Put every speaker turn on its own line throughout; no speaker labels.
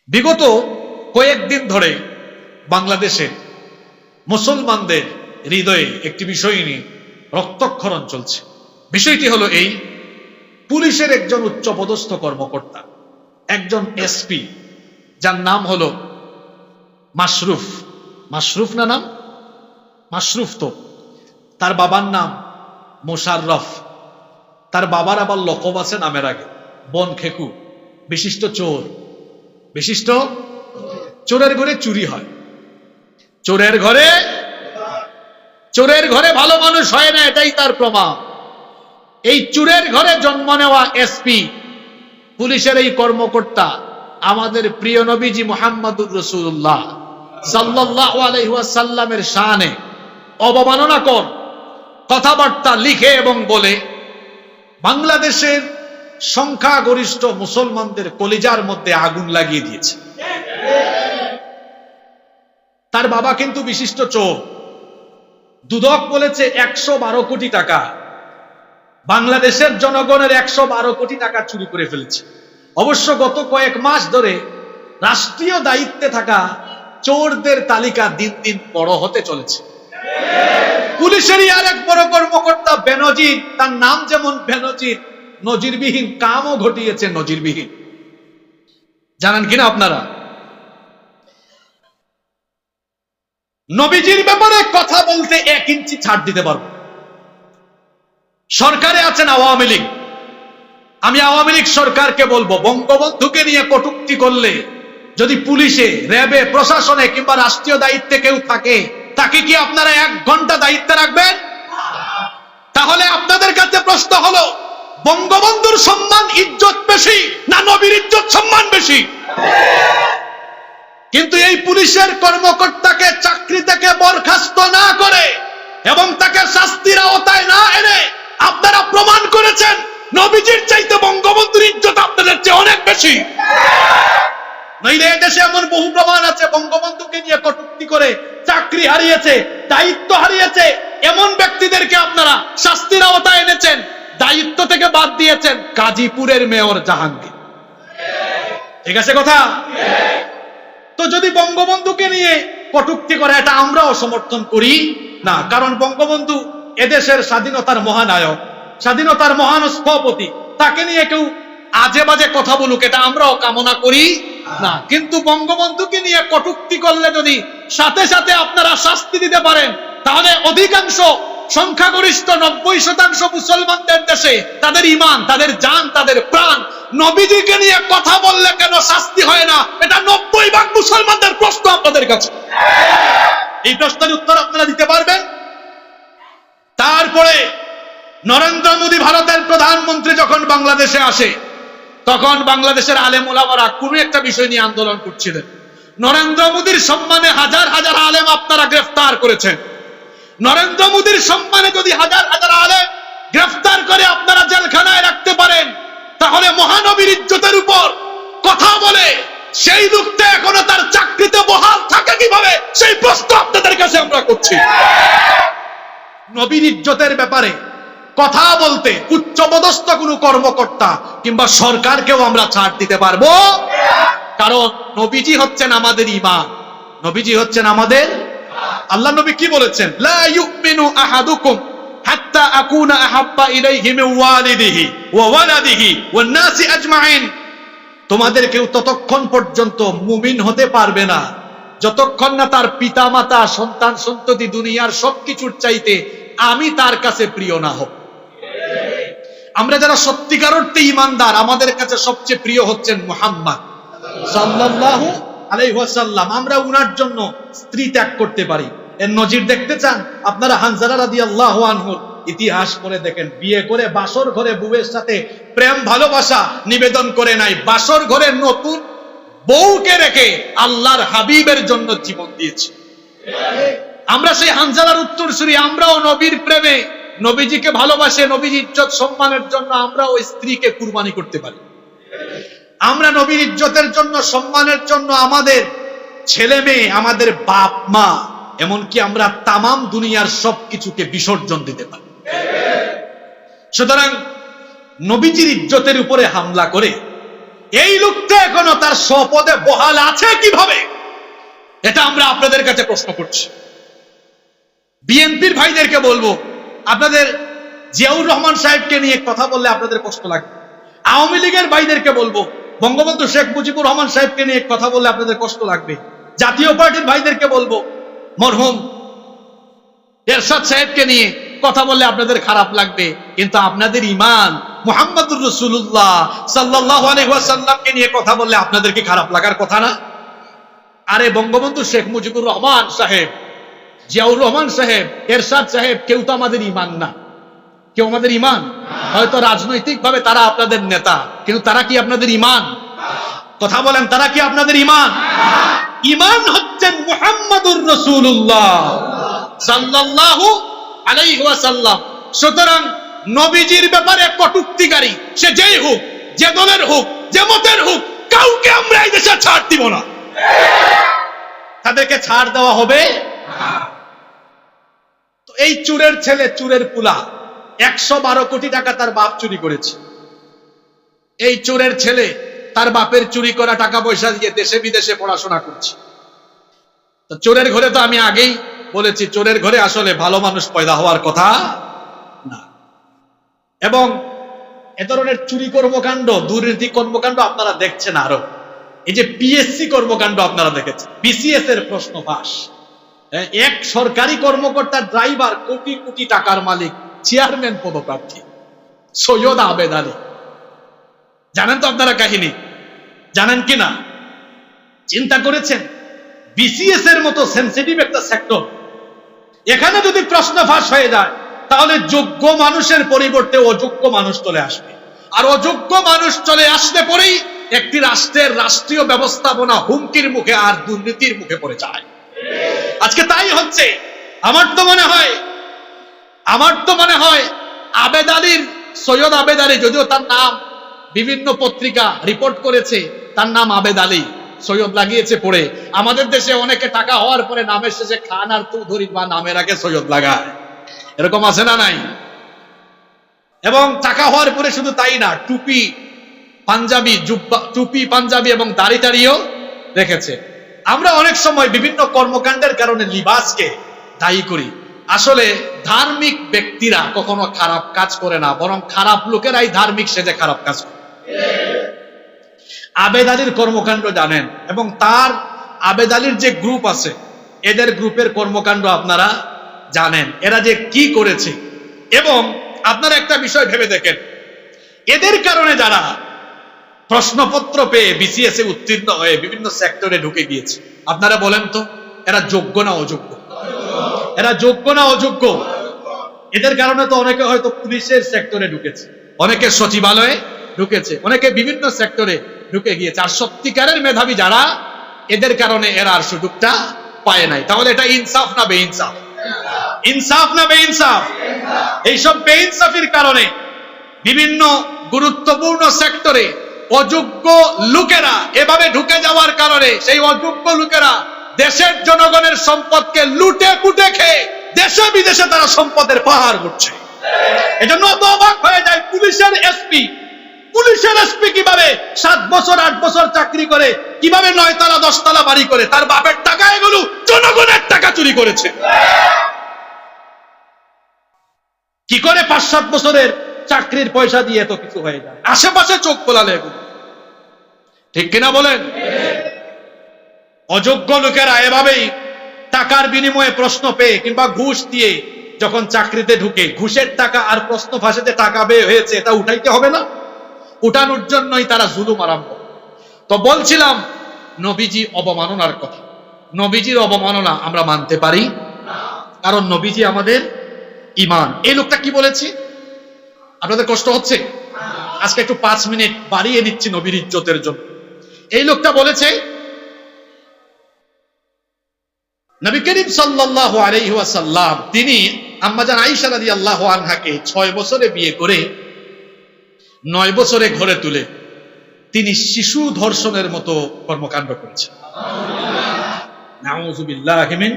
বিগত কয়েকদিন ধরে বাংলাদেশে মুসলমানদের হৃদয়ে একটি বিষয় নিয়ে রক্তক্ষরণ চলছে। বিষয়টি হলো এই, পুলিশের একজন উচ্চপদস্থ কর্মকর্তা, একজন এসপি, যার নাম হলো মাশরুফ। মাশরুফ না নাম? মাশরুফ তো, তার বাবার নাম মোশাররফ। তার বাবার আবার লকব আছে নামের আগে, বন খেকু, বিশিষ্ট চোর। বিশিষ্ট চোরের ঘরে চুরি হয়, চোরের ঘরে ভালো মানুষ হয় না, এটাই তার প্রমাণ। এই চোরের ঘরে জন্ম নেওয়া এসপি, পুলিশের এই কর্মকর্তা আমাদের প্রিয় নবীজি মুহাম্মদুর রাসূলুল্লাহ সাল্লাল্লাহু আলাইহি ওয়াসাল্লামের শানে অবমাননাকর কথাবার্তা লিখে এবং বলে বাংলাদেশের সংখ্যাগরিষ্ঠ মুসলমানদের কলিজার মধ্যে আগুন লাগিয়ে দিয়েছে। তার বাবা কিন্তু বিশিষ্ট চোর। দুদক বলেছে 112 কোটি টাকা, বাংলাদেশের জনগণের 112 কোটি টাকা চুরি করে ফেলেছে। অবশ্য গত কয়েক মাস ধরে রাষ্ট্রীয় দায়িত্বে থাকা চোরদের তালিকা দিন দিন বড় হতে চলেছে। পুলিশেরই আর এক বড় কর্মকর্তা বেনজির, তার নাম যেমন বেনজির, নজিরবিহীন কামও ঘটিয়েছে। নজিরবিহীন জানেন কিনা আপনারা? নবীজির ব্যাপারে কথা বলতে 1 ইঞ্চি ছাড় দিতে পারবো। সরকারে আছেন আওয়ামী লীগ, আমি আওয়ামী লীগ সরকারকে বলবো, বঙ্গবন্ধুকে নিয়ে কটূক্তি করলে যদি পুলিশে, র্যাবে, প্রশাসনে কিংবা রাষ্ট্রীয় দায়িত্বে কেউ থাকে, তাকে কি আপনারা 1 ঘন্টা দায়িত্বে রাখবেন? তাহলে আপনাদের কাছে প্রশ্ন হলো, বঙ্গবন্ধুর সম্মান ইজ্জত বেশি না নবীর ইজ্জত সম্মান বেশি? কিন্তু এই পুলিশের কর্মকর্তাকে চাকরি থেকে বরখাস্ত না করে এবং তাকে শাস্তির আওতায় না এনে আপনারা প্রমাণ করেছেন নবীজির চাইতে বঙ্গবন্ধুর ইজ্জত আপনাদের চেয়ে অনেক বেশি। নইলে এদেশে এমন বহু প্রমাণ আছে বঙ্গবন্ধুকে নিয়ে কটূক্তি করে চাকরি হারিয়েছে, দায়িত্ব হারিয়েছে, এমন ব্যক্তিদেরকে আপনারা শাস্তির আওতায় এনেছেন, দায়িত্ব থেকে বাদ দিয়েছেন। গাজীপুরের মেয়র জাহাঙ্গীর, ঠিক আছে কথা? তো যদি বঙ্গবন্ধুকে নিয়ে কটূক্তি করে, এটা আমরাও সমর্থন করি না, কারণ বঙ্গবন্ধু এদেশের স্বাধীনতার মহানায়ক, স্বাধীনতার মহান স্থপতি, তাকে নিয়ে কেউ আজে বাজে কথা বলুক, এটা আমরাও কামনা করি না। কিন্তু বঙ্গবন্ধুকে নিয়ে কটূক্তি করলে যদি সাথে সাথে আপনারা শাস্তি দিতে পারেন, তাহলে অধিকাংশ সংখ্যাগরিষ্ঠ 90% মুসলমানদের দেশে তাদের ঈমান, তাদের জান, তাদের প্রাণ, নবীজিকে নিয়ে কথা বললে কেন শাস্তি হয় না? এটা 90% মুসলমানদের প্রশ্ন আপনাদের কাছে। এই প্রশ্নের উত্তর আপনারা দিতে পারবেন? তারপরে নরেন্দ্র মোদী ভারতের প্রধানমন্ত্রী যখন বাংলাদেশে আসে, তখন বাংলাদেশের আলেম ওলামারা কোন একটা বিষয় নিয়ে আন্দোলন করছিলেন। নরেন্দ্র মোদীর সম্মানে হাজার হাজার আলেম আপনারা গ্রেফতার করেছেন। নরেন্দ্র মোদীর সম্মানে যদি হাজার হাজার আলেম গ্রেফতার করে আপনারা জেলখানায় রাখতে পারেন, তাহলে মহানবীর ইজ্জতের উপর কথা বলে সেই লোকটা এখনো তার চাকরিতে বহাল থাকে কিভাবে? সেই প্রশ্ন আপনাদের কাছে আমরা করছি। নবীর ইজ্জতের ব্যাপারে কথা বলতে উচ্চপদস্থ কোন কর্মকর্তা কিংবা সরকারকেও আমরা ছাড় দিতে পারবো, কারণ নবীজি হচ্ছেন আমাদের ঈমান, নবীজি হচ্ছেন আমাদের। আল্লাহ নবী কি বলেছেন? লা ইউমিনু আহাদুকুম হাত্তা আকুনা আহাব্বা ইলাইহি মিন ওয়ালিদিহি ওয়া ওয়ালাদিহি ওয়ান নাসি আজমাইন। তোমাদের কেউ ততক্ষণ পর্যন্ত মুমিন হতে পারবে না যতক্ষণ না তার পিতামাতা, সন্তান সন্ততি, দুনিয়ার সবকিছুর চাইতে আমি তার কাছে প্রিয় না হব। আমরা যারা সত্যিকার অর্থে ঈমানদার, আমাদের কাছে সবচেয়ে প্রিয় হচ্ছেন মুহাম্মদ সাল্লাল্লাহু আলাইহি ওয়াসাল্লাম। আমরা উনার জন্য স্ত্রী ত্যাগ করতে পারি। এর নজির দেখতে চান? আপনারা হানজালা রাদিয়াল্লাহু আনহুর ইতিহাস করে দেখেন। বিয়ে করে বাসর ঘরে বউয়ের সাথে প্রেম ভালোবাসা নিবেদন করে নাই, বাসর ঘরে নতুন বউকে রেখে আল্লাহর হাবিবের জন্য জীবন দিয়েছে। আমরা সেই হানজালার উত্তরসূরি, আমরাও নবীর প্রেমে, নবীজিকে ভালোবাসে, নবীর ইজ্জত সম্মানের জন্য আমরা ওই স্ত্রীকে কুরবানি করতে পারি। আমরা নবীর ইজ্জতের জন্য, সম্মানের জন্য আমাদের ছেলে মেয়ে, আমাদের বাপ মা, এমনকি আমরা তামাম দুনিয়ার সবকিছুকে বিসর্জন দিতে পারি। সুতরাং নবীজির ইজ্জতের উপরে হামলা করে এই লোকটা এখনো তার স্বপদে বহাল আছে কিভাবে? এটা আমরা আপনাদের কাছে প্রশ্ন করছি। বিএনপির ভাইদেরকে বলবো, আপনাদের জিয়াউর রহমান সাহেবকে নিয়ে কথা বললে আপনাদের কষ্ট লাগবে। আওয়ামী লীগের ভাইদেরকে বলবো, বঙ্গবন্ধু শেখ মুজিবুর রহমান সাহেবকে নিয়ে কথা বললে আপনাদের কষ্ট লাগবে। জাতীয় পার্টির ভাইদেরকে বলবো, মরহুম এরশাদ সাহেবকে নিয়ে কথা বললে আপনাদের খারাপ লাগবে। কিন্তু আপনাদের ঈমান মুহাম্মদুর রাসূলুল্লাহ সাল্লাল্লাহু আলাইহি ওয়াসাল্লামকে নিয়ে কথা বললে আপনাদের কি খারাপ লাগার কথা না? আরে বঙ্গবন্ধু শেখ মুজিবুর রহমান সাহেব, জিয়াউর রহমান সাহেব, এরশাদ সাহেব কেউ তো আমাদের ঈমান না। কেউ আমাদের ঈমান? হয়তো রাজনৈতিক ভাবে তারা আপনাদের নেতা, কিন্তু তারা কি আপনাদের ঈমান? কথা বলেন, তারা কি আপনাদের ঈমান? ঈমান হচ্ছেন মুহাম্মদুর রাসূলুল্লাহ সাল্লাল্লাহু আলাইহি ওয়াসাল্লাম। সুতরাং নবীজির ব্যাপারে কটূক্তিকারী সে যেই হোক, যে দলের হোক, যে মতের হোক, কাউকে আমরা এই দেশে ছাড় দিব না। তাদেরকে ছাড় দেওয়া হবে তো। এই চোরের ছেলে, চোরের পুলা 112 কোটি টাকা তার বাপ চুরি করেছে। এই চোরের ছেলে তার বাপের চুরি করা টাকা পয়সা দিয়ে দেশে বিদেশে পড়াশোনা করছে। তো চোরের ঘরে তো আমি আগেই বলেছি, চোরের ঘরে আসলে ভালো মানুষ পয়দা হওয়ার কথা না। এবং এ ধরনের চুরি কর্মকাণ্ড, দুর্নীতি কর্মকাণ্ড আপনারা দেখছেন আরো। এই যে পিএসসি কর্মকাণ্ড আপনারা দেখেছেন, বিসিএস এর প্রশ্ন ফাঁস। এক সরকারি কর্মকর্তা ড্রাইভার, কোটি কোটি টাকার মালিক, চেয়ারম্যান পদপ্রার্থী সৈয়দ আবেদ আলী। জানেন তো আপনারা কাহিনী? জানেন কিনা? চিন্তা করেছেন বিসিএস এর মতো সেনসিটিভ একটা সেক্টর, এখানে যদি প্রশ্ন ফাঁস হয়ে যায় তাহলে যোগ্য মানুষের পরিবর্তে অযোগ্য মানুষ চলে আসবে। আর অযোগ্য মানুষ চলে আসলে পরেই একটি রাষ্ট্রের রাষ্ট্রীয় ব্যবস্থাপনা হুমকির মুখে আর দুর্নীতির মুখে পড়ে যায়। আজকে তাই হচ্ছে। আমার তো মনে হয় আবেদ আলীর, সৈয়দ আবেদ আলী, যদিও তার নাম বিভিন্ন পত্রিকা রিপোর্ট করেছে তার নাম আবেদ আলী, সৈয়দ লাগিয়েছে পড়ে। আমাদের দেশে অনেকে টাকা হওয়ার পরে নামের শেষে খান আর চৌধুরী বা নামের আগে সৈয়দ লাগায়, এরকম আছে না নাই? এবং টাকা হওয়ার পরে শুধু তাই না, টুপি পাঞ্জাবি, টুপি পাঞ্জাবি এবং দাড়ি টাড়িও রেখেছে। আমরা অনেক সময় বিভিন্ন কর্মকাণ্ডের কারণে লিবাসকে দায়ী করি। আসলে ধার্মিক ব্যক্তিরা কখনো খারাপ কাজ করে না, বরং খারাপ লোকেরাই ধার্মিক সেজে খারাপ কাজ করে। আবেদ আলীর কর্মকাণ্ড জানেন, এবং তার আবেদ আলীর যে গ্রুপ আছে, এদের গ্রুপের কর্মকাণ্ড আপনারা জানেন, এরা যে কি করেছে। এবং আপনারা একটা বিষয় ভেবে দেখেন, এদের কারণে যারা প্রশ্নপত্র পেয়ে বিসিএস এ উত্তীর্ণ হয়ে বিভিন্ন সেক্টরে ঢুকে গিয়েছে, আপনারা বলেন তো এরা যোগ্য না অযোগ্য? এরা যোগ্য না অযোগ্য? এদের কারণে তো অনেকে হয়তো পুলিশের সেক্টরে ঢুকেছে, অনেকে সচিবালয়ে ঢুকেছে, অনেকে বিভিন্ন সেক্টরে ঢুকে গিয়েছে। আর সত্যিকারের মেধাবী যারা, এদের কারণে এরা আর সুযোগটা পায় নাই। তাহলে এটা ইনসাফ না বেইনসাফ? ইনসাফ না বেইনসাফ? এইসব বেইনসাফির কারণে বিভিন্ন গুরুত্বপূর্ণ সেক্টরে অযোগ্য লোকেরা এভাবে ঢুকে যাওয়ার কারণে সেই অযোগ্য লোকেরা দেশের জনগণের সম্পদকে লুটে পুটে খেয়ে দেশে বিদেশে তারা সম্পদের পাহাড় করছে। এজন্য তো অবাক হয়ে যায়, পুলিশের এসপি কিভাবে 7 বছর 8 বছর চাকরি করে, কিভাবে 9 তলা 10 তলা বাড়ি করে, তার বাপের টাকা, এগুলো জনগণের টাকা চুরি করেছে। কি করে 5-7 বছরের চাকরির পয়সা দিয়ে এত কিছু হয়ে যায়? আশেপাশে চোখ খোলালে এগুলো, ঠিক কিনা বলেন? অযোগ্য লোকেরা এভাবেই টাকার বিনিময়ে প্রশ্ন পেয়ে কিংবা ঘুষ দিয়ে যখন চাকরিতে ঢুকে, ঘুষের টাকা আর প্রশ্ন ফাঁসে টাকা বের হয়েছে, এটা উঠাইতে হবে না? উঠানোর জন্যই তারা জুলুম আরম্ভ। তো বলছিলাম নবীজি অবমাননার কথা। নবীজির অবমাননা আমরা মানতে পারি, কারণ নবীজি আমাদের ঈমান। এই লোকটা কি বলেছে? আপনাদের কষ্ট হচ্ছে? আজকে একটু 5 মিনিট বাড়িয়ে নিচ্ছি নবীর ইজ্জতের জন্য। এই লোকটা বলেছে, নবী করিম সাল্লাল্লাহু আলাইহি ওয়াসাল্লাম তিনি আম্মাজান আয়েশা রাদিয়াল্লাহু আনহাকে 6 বছরে বিয়ে করে 9 বছরে ঘরে তুলে তিনি শিশু ধর্ষণের মতো কর্মকাণ্ড করেছেন। নাউযুবিল্লাহি মিন।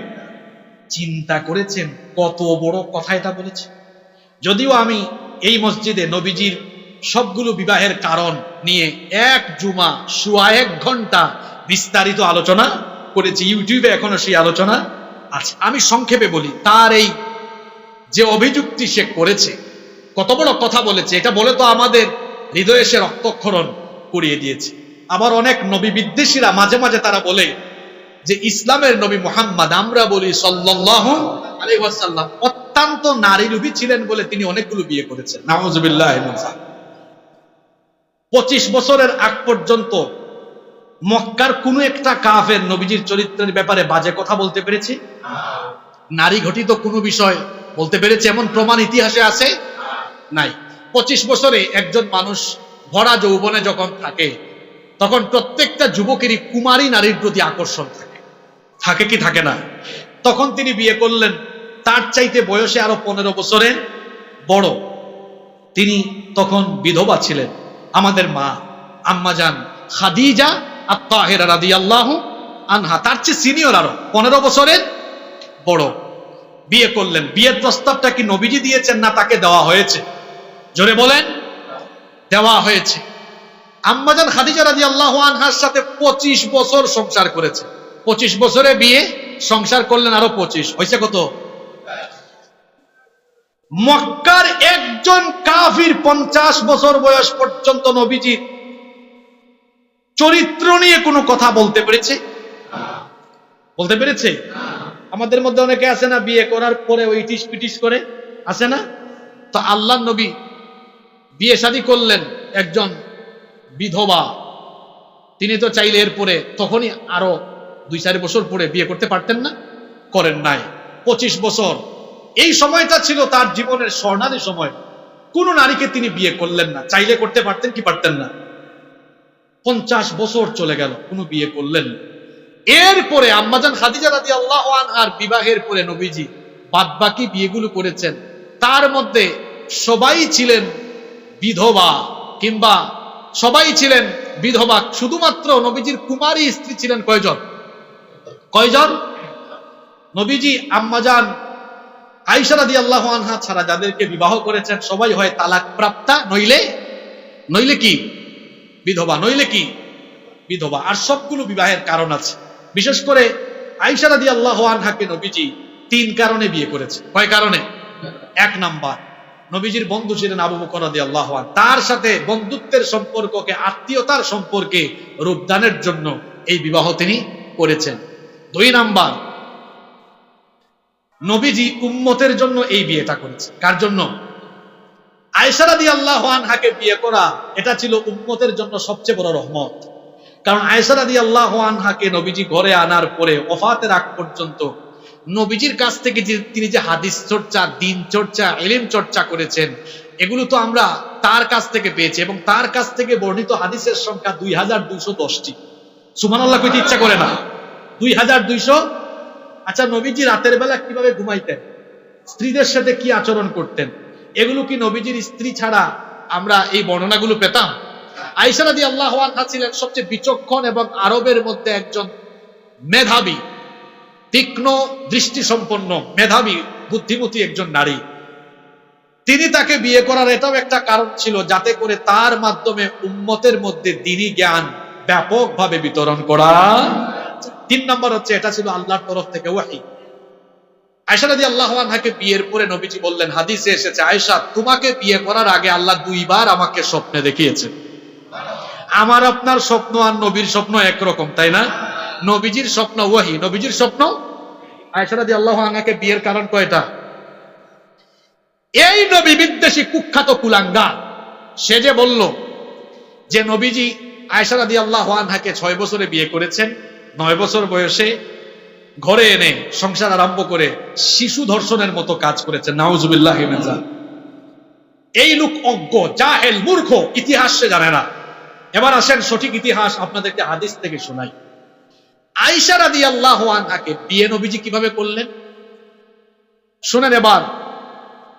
চিন্তা করেছেন কত বড় কথা এটা বলেছে? যদিও আমি এই মসজিদে নবীজির সবগুলো বিবাহের কারণ নিয়ে এক জুমা সোয়া 1 ঘন্টা বিস্তারিত আলোচনা করেছি। ইউটিউবে এখনো সেই আলোচনা আছে। আমি সংক্ষেপে বলি, তার এই যে অভিযুক্তি সে করেছে, কত বড় কথা বলেছে, এটা বলে তো আমাদের হৃদয়ে সে রক্তক্ষরণ করিয়ে দিয়েছে। আবার অনেক নবী বিদ্বেষীরা মাঝে মাঝে তারা বলে যে ইসলামের নবী মুহাম্মদ, আমরা বলি সাল্লাল্লাহু আলাইহি ওয়াসাল্লাম, অত্যন্ত নারী লোভী ছিলেন বলে তিনি অনেকগুলো বিয়ে করেছেন। নাউযুবিল্লাহ। 25 বছরের আগ পর্যন্ত মক্কার কোন একটা কাফের নবীজির চরিত্রের ব্যাপারে বাজে কথা বলতে পেরেছে? নারী ঘটিত কোনো বিষয় বলতে পেরেছে এমন প্রমাণ ইতিহাসে আছে? নাই। 25 বছরে একজন মানুষ ভরা যৌবনে যখন থাকে, তখন প্রত্যেকটা যুবকেরই কুমারী নারীর প্রতি আকর্ষণ থাকে, থাকে কি থাকে না? তখন তিনি বিয়ে করলেন, তার চাইতে বয়সে আরো 15 বছরের বড়। তিনি তখন বিধবা ছিলেন। আমাদের মা আম্মাজান খাদিজা আত-তাহিরা রাদিয়াল্লাহু আনহা তার চেয়ে সিনিয়র, আরো 15 বছরের বড়। বিয়ে করলেন। বিয়ের প্রস্তাবটা কি নবীজি দিয়েছেন না তাকে দেওয়া হয়েছে? জোরে বলেন। দেওয়া হয়েছে। আম্মাজান খাদিজা রাদিয়াল্লাহু আনহার সাথে 25 বছর সংসার করেছে। 25 বছরে বিয়ে, সংসার করলেন আরো 25, হয়েছে কত? মক্কার একজন কাফির 50 বছর বয়স পর্যন্ত নবীজির চরিত্র নিয়ে কোনো কথা বলতে পেরেছে? বলতে পেরেছে? আমাদের মধ্যে অনেকে আছে না, বিয়ে করার পরে ওই ইটিস পিটিস করে, আছে না? তো আল্লাহর নবী বিয়ে শাদী করলেন একজন বিধবা। তিনি তো চাইলে এরপরে তখনই আরো 2-4 বছর পরে বিয়ে করতে পারতেন না? করেন নাই। 25 বছর এই সময়টা ছিল তার জীবনের স্বর্ণালী সময়। কোন নারীকে তিনি বিয়ে করলেন না। চাইলে করতে পারতেন কি পারতেন না? 50 বছর চলে গেল, কোনো বিয়ে করলেন না। এরপরে আম্মাজান খাদিজা রাদিয়াল্লাহু আনহার বিবাহের পরে নবীজি বাদবাকি বিয়েগুলো করেছেন, তার মধ্যে সবাই ছিলেন বিধবা, কিংবা সবাই ছিলেন বিধবা। শুধুমাত্র নবীজির কুমারী স্ত্রী ছিলেন কয়জন? কয়জন? নবীজি আম্মাজান আয়েশা রাদিয়াল্লাহু আনহা ছাড়া যাদেরকে বিবাহ করেছেন সবাই হয় তালাক প্রাপ্তা, নইলে কি বিধবা, নইলে কি বিধবা। আর সবগুলো বিবাহের কারণ আছে। বিশেষ করে আয়েশা রাদিয়াল্লাহু আনহাকে নবীজি 3 কারণে বিয়ে করেছে। কয় কারণে? 1 নাম্বার, নবীজির বন্ধু ছিলেন আবু বকর রাদিয়াল্লাহু আনহু, তার সাথে বন্ধুত্বের সম্পর্ককে আত্মীয়তার সম্পর্কে রূপদানের জন্য এই বিবাহ তিনি করেছেন। 2 নাম্বার, নবীজি উম্মতের জন্য এই বিয়েটা করেছে। কার জন্য? আয়েশা রাদিয়াল্লাহু আনহাকে বিয়ে করা এটা ছিল উম্মতের জন্য সবচেয়ে বড় রহমত। কারণ আয়েশা রাদিয়াল্লাহু আনহাকে নবীজি ঘরে আনার পরে ওফাতের আগ পর্যন্ত নবীজির কাছ থেকে তিনি যে হাদিস চর্চা, দিন চর্চা, ইলম চর্চা করেছেন, এগুলো তো আমরা তার কাছ থেকে পেয়েছি। এবং তার কাছ থেকে বর্ণিত হাদিসের সংখ্যা 2210টি। সুবহানাল্লাহ কইতে ইচ্ছা করে না? 2200। আচ্ছা, নবীজি রাতের বেলা কিভাবে ঘুমাইতেন, স্ত্রীদের সাথে কি আচরণ করতেন, এগুলো কি নবীজির স্ত্রী ছাড়া আমরা এই বর্ণনাগুলো পেতাম? আয়েশা রাদিয়াল্লাহু আনহা ছিলেন সবচেয়ে বিচক্ষণ এবং আরবের মধ্যে একজন মেধাবী, তীক্ষ্ণ দৃষ্টি সম্পন্ন, মেধাবী, বুদ্ধিমতী একজন নারী। তিনি তাকে বিয়ে করার এটাও একটা কারণ ছিল, যাতে করে তার মাধ্যমে উম্মতের মধ্যে দ্বীনি জ্ঞান ব্যাপকভাবে বিতরণ করা। 3 নম্বর হচ্ছে, এটা ছিল আল্লাহর তরফ থেকে ওহী। আয়েশা রাদিয়াল্লাহু আনহাকে বিয়ের পরে নবীজি বললেন, হাদিসে এসেছে, আয়েশা, তোমাকে বিয়ে করার আগে আল্লাহ 2 বার আমাকে স্বপ্নে দেখিয়েছেন। আমার আপনার স্বপ্ন আর নবীর স্বপ্ন একরকম, তাই না? নবীজির স্বপ্ন ওহী, নবীজির স্বপ্ন। আয়েশা রাদিয়াল্লাহু আনহাকে বিয়ের কারণ কয়টা? এই নবী বিদ্বেষী কুখ্যাত কুলাঙ্গার সে যে বলল যে নবীজি আয়েশা রাদিয়াল্লাহু আনহাকে 6 বছরে বিয়ে করেছেন, 9 বছর বয়সে ঘরে এনে সংসার আরম্ভ করে শিশু ধর্ষণের মতো কাজ করেছেন। নাউজুবিল্লাহি মিন যালিক। এই লোক অজ্ঞ, জাহেল, মূর্খ, ইতিহাস সে জানে না। এবার আসেন সঠিক ইতিহাস আপনাদেরকে হাদিস থেকে শোনাই। আয়েশা রাদিয়াল্লাহু আনহাকে বিয়ে নবীজি কিভাবে করলেন শুনেন এবার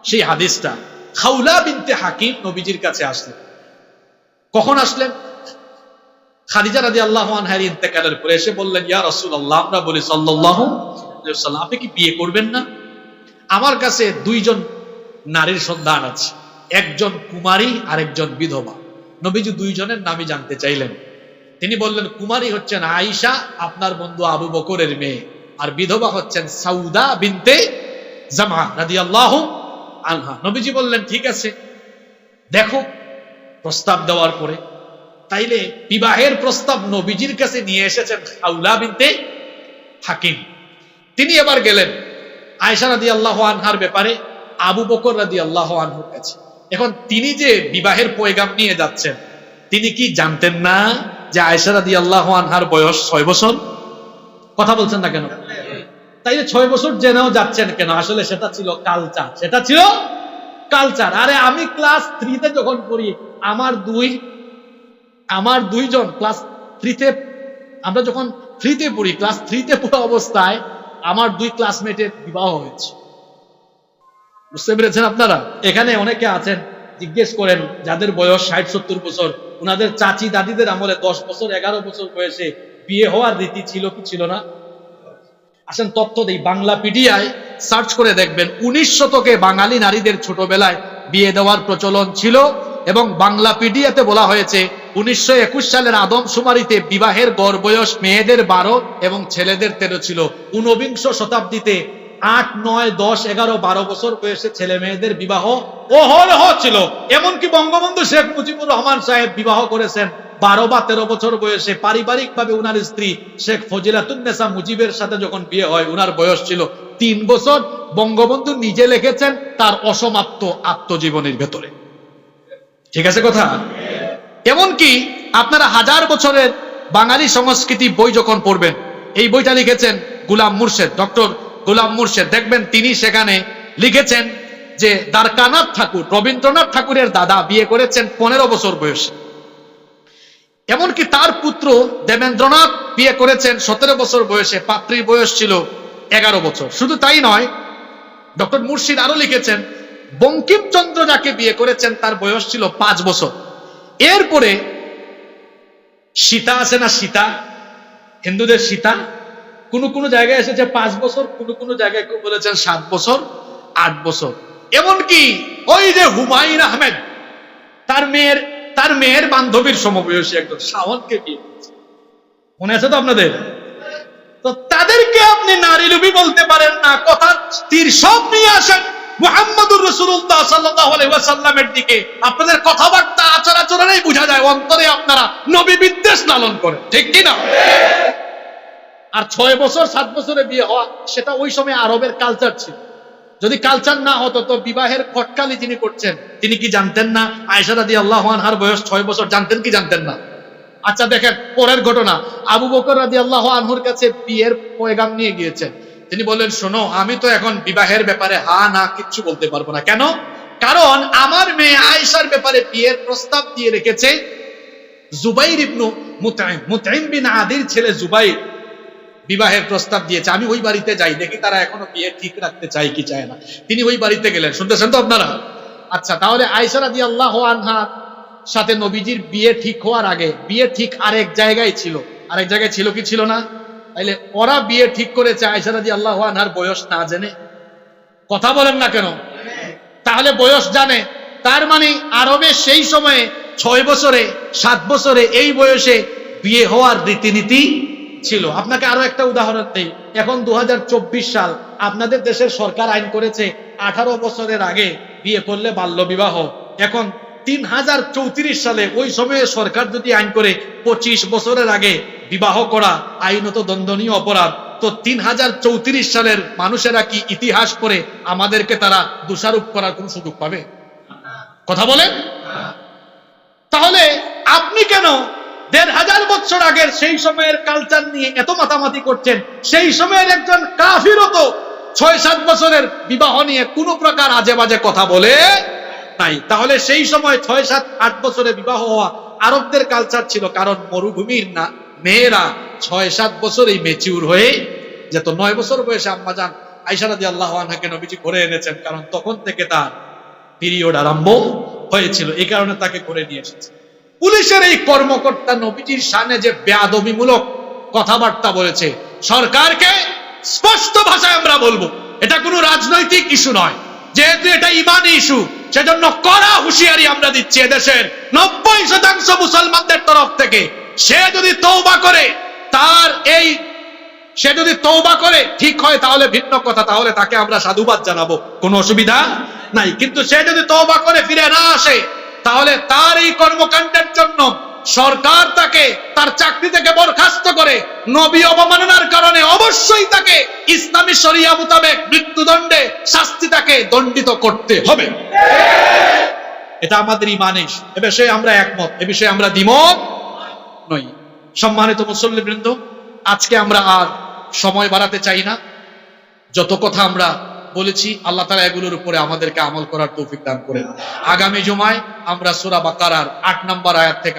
সেই হাদিসটা। খাউলা বিনতে হাকিম নবীজির কাছে আসলেন। কখন আসলেন? খাদিজা রাদিয়াল্লাহু আনহার ইন্তেকালের পরে এসে বললেন, ইয়া রাসূলুল্লাহ, আমরা বলি সাল্লাল্লাহু আলাইহি ওয়াসাল্লাম, আপনি কি বিয়ে করবেন না? আমার কাছে 2 জন নারীর সন্ধান আছে, একজন কুমারী আর একজন বিধবা। নবীজি দুইজনের নামই জানতে চাইলেন। তিনি বললেন, কুমারী হচ্ছেন আয়েশা, আপনার বন্ধু আবু বকরের মেয়ে, আর বিধবা হচ্ছেন সাউদা বিনতে জামআ রাদিয়াল্লাহু আনহা। নবীজি বললেন, ঠিক আছে, দেখো। প্রস্তাব দেওয়ার পরে তাইলে বিবাহের প্রস্তাব নবীজির কাছে নিয়ে এসেছেন খাউলা বিনতে হাকিম। তিনি এবার গেলেন আয়েশা রাদিয়াল্লাহু আনহার ব্যাপারে আবু বকর রাদিয়াল্লাহু আনহুর কাছে। এখন তিনি যে বিবাহের পয়গাম নিয়ে যাচ্ছেন, তিনি কি জানতেন না যে আয়েশা রাদিয়াল্লাহু আনহার বয়স 6 বছর? কথা বলছেন না কেন? তাইলে 6 বছর জেনেও যাচ্ছেন কেন? আসলে সেটা ছিল কালচার, সেটা ছিল কালচার। আরে আমি ক্লাস 3-তে যখন পড়ি, আমার দুইজন ক্লাস 3-তে, আমরা যখন 3-তে পড়ি, ক্লাস 3-তে পড়া অবস্থায় আমার 2 ক্লাসমেটের বিবাহ হয়েছে। বুঝতে পেরেছেন আপনারা? এখানে অনেকে আছেন, জিজ্ঞেস করেন যাদের বয়স 60-70 বছর, ওনাদের চাচি দাদিদের আমলে 10 বছর 11 বছর বয়সে বিয়ে হওয়ার রীতি ছিল কি ছিল না? আসেন তথ্য দেই। বাংলাপিডিয়ায় সার্চ করে দেখবেন 19 শতকে বাঙালি নারীদের ছোটবেলায় বিয়ে দেওয়ার প্রচলন ছিল, এবং বাংলাপিডিয়াতে বলা হয়েছে 1921 সালের আদমশুমারিতে বিবাহের গড় বয়স মেয়েদের 12 এবং ছেলেদের 13 ছিল। ঊনবিংশ শতাব্দীতে 8, 9, 10, 11, 12 বছর বয়সে ছেলে মেয়েদের বিবাহ অহরহ ছিল। এমনকি বঙ্গবন্ধু শেখ মুজিবুর রহমান সাহেব বিবাহ করেছেন 12 বা 13 বছর বয়সে। পারিবারিক ভাবে উনার স্ত্রী শেখ ফজিলাতুন্নেসা মুজিবের সাথে যখন বিয়ে হয়, উনার বয়স ছিল 3 বছর। বঙ্গবন্ধু নিজে লিখেছেন তার অসমাপ্ত আত্মজীবনীর ভেতরে। ঠিক আছে কথা? এমনকি আপনারা 1000 বছরের বাঙালি সংস্কৃতি বই যখন পড়বেন, এই বইটা লিখেছেন গোলাম মুর্শেদ, ডক্টর গোলাম মুর্শেদ। দেখবেন তিনি সেখানে লিখেছেন যে দ্বারকানাথ ঠাকুর, রবীন্দ্রনাথ ঠাকুরের দাদা, বিয়ে করেছেন 15 বছর বয়সে। এমনকি তার পুত্র দেবেন্দ্রনাথ বিয়ে করেছেন 17 বছর বয়সে, পাত্রীর বয়স ছিল 11 বছর। শুধু তাই নয়, ডক্টর মুর্শিদ আরো লিখেছেন বঙ্কিমচন্দ্র যাকে বিয়ে করেছেন তার বয়স ছিল 5 বছর। এরপরে সীতা আছে না, সীতা, হিন্দুদের সীতা, কোন জায়গায় এসেছে 5 বছর, কোন জায়গায় কেউ বলেছেন 7 বছর, 8 বছর। এমনকি ওই যে হুমায়ুন আহমেদ, তার মেয়ের বান্ধবীর সমবয়সী একজন শাওনকে বিয়ে করেছে। মনে আছে তো আপনাদের? তো তাদেরকে আপনি নারী লোভী বলতে পারেন না। কথা তীর সব নিয়ে আসেন মুহাম্মদুর রাসূলুল্লাহ সাল্লাল্লাহু আলাইহি ওয়াসাল্লামের দিকে। আপনাদের কথাবার্তা, আচার আচরণেই বোঝা যায় অন্তরে আপনারা নবী বিদ্বেষ লালন করেন, ঠিক কি না? আর 6 বছর 7 বছরে বিয়ে হওয়া, সেটা ওই সময় আরবের কালচার ছিল। যদি কালচার না হতো তো বিবাহের খটকালি যিনি করছেন তিনি কি জানতেন না আয়েশা রাদিয়াল্লাহু আনহার বয়স 6 বছর? জানতেন কি জানতেন না? আচ্ছা দেখেন পরের ঘটনা। আবু বকর রাদিয়াল্লাহু আনহুর কাছে বিয়ের পয়গাম নিয়ে গিয়েছেন। তিনি বললেন, শোনো, আমি তো এখন বিবাহের ব্যাপারে হা না কিচ্ছু বলতে পারবো না। কেন? কারণ আমার মেয়ে আয়েশার ব্যাপারে বিয়ের প্রস্তাব দিয়ে রেখেছে জুবাইর ইবনু মুতঈম, মুতঈম বিন আদির ছেলে জুবাইর বিবাহের প্রস্তাব দিয়েছে। আমি ওই বাড়িতে যাই, দেখি তারা এখনো বিয়ে ঠিক রাখতে চায় কি চায় না। তিনি ওই বাড়িতে গেলেন। শুনতেছেন তো আপনারা? আচ্ছা, তাহলে আয়েশা রাদিয়াল্লাহু আনহা সাথে নবীজির বিয়ে ঠিক হওয়ার আগে বিয়ে ঠিক আরেক জায়গায় ছিল। আরেক জায়গায় ছিল কি ছিল না? তাইলে ওরা বিয়ে ঠিক করেছে আয়েশা রাদিয়াল্লাহু আনহার বয়স না জেনে। কথা বলেন না কেন? তাহলে বয়স জানে, তার মানে আরবে সেই সময়ে 6 বছরে 7 বছরে এই বয়সে বিয়ে হওয়ার রীতিনীতি ছিল। আপনাকে আরো একটা উদাহরণ দেই। এখন 2024 সাল, আপনাদের দেশের সরকার আইন করেছে 18 বছরের আগে বিয়ে করলে বাল্য বিবাহ। এখন 3034 সালে ওই সময়ে সরকার যদি আইন করে 25 বছরের আগে বিবাহ করা আইনত দণ্ডনীয় অপরাধ, তো 3034 সালের মানুষেরা কি ইতিহাস পড়ে আমাদেরকে তারা দোষারোপ করার কোন সুযোগ পাবে? কথা বলেন। তাহলে আপনি কেন 1500 বছর আগের সেই সময়ের কালচার নিয়ে এত মাতামাতি করছেন? সেই সময়ের একজন কাফিরও তো 6-7 বছরের বিবাহ নিয়ে কোনো প্রকার আজে বাজে কথা বলে নাই। তাহলে সেই সময় 6-7-8 বছরে বিবাহ হওয়া আরবদের কালচার ছিল, কারণ মরুভূমির না মেয়েরা 6-7 বছরেই ম্যাচিউর হয়ে যেত। 9 বছর বয়সে আম্মাজান আয়েশা রাদিয়াল্লাহু আনহাকে নবীজি ঘরে এনেছেন, কারণ তখন থেকে তার পিরিয়ড আরম্ভ হয়েছিল। এই কারণে তাকে ঘরে নিয়ে এসেছে। পুলিশের এই কর্মকর্তা নবীজির সামনে যে বেয়াদবিমূলক কথাবার্তা বলেছে, সরকারকে স্পষ্ট ভাষায় আমরা বলবো, এটা কোনো রাজনৈতিক ইস্যু নয়, যেহেতু এটা ইমানি ইস্যু। সেজন্য কড়া হুঁশিয়ারি আমরা দিচ্ছি এদেশের 90% মুসলমানদের তরফ থেকে। সে যদি তওবা করে, সে যদি তওবা করে ঠিক হয় তাহলে ভিন্ন কথা, তাহলে তাকে আমরা সাধুবাদ জানাবো, কোনো অসুবিধা নাই। কিন্তু সে যদি তওবা করে ফিরে না আসে, তাহলে তার এই কর্মকাণ্ডের জন্য সরকার তাকে তার চাকরি থেকে বরখাস্ত করে, নবী অবমাননার কারণে অবশ্যই তাকে ইসলামী শরিয়া মোতাবেক মৃত্যুদণ্ডে শাস্তি তাকে দণ্ডিত করতে হবে। এটা আমাদের ঈমানের, এ বিষয়ে আমরা একমত, এ বিষয়ে আমরা দ্বিমত নই। সম্মানিত মুসল্লিবৃন্দ, আজকে আমরা আর সময় বাড়াতে চাই না। যত কথা আমরা বলেছি আল্লাহ তাআলা এগুলোর উপরে আমাদেরকে আমল করার তৌফিক দান করেন। আগামী জুমায় আমরা সূরা বাকারার 8 নম্বর আয়াত থেকে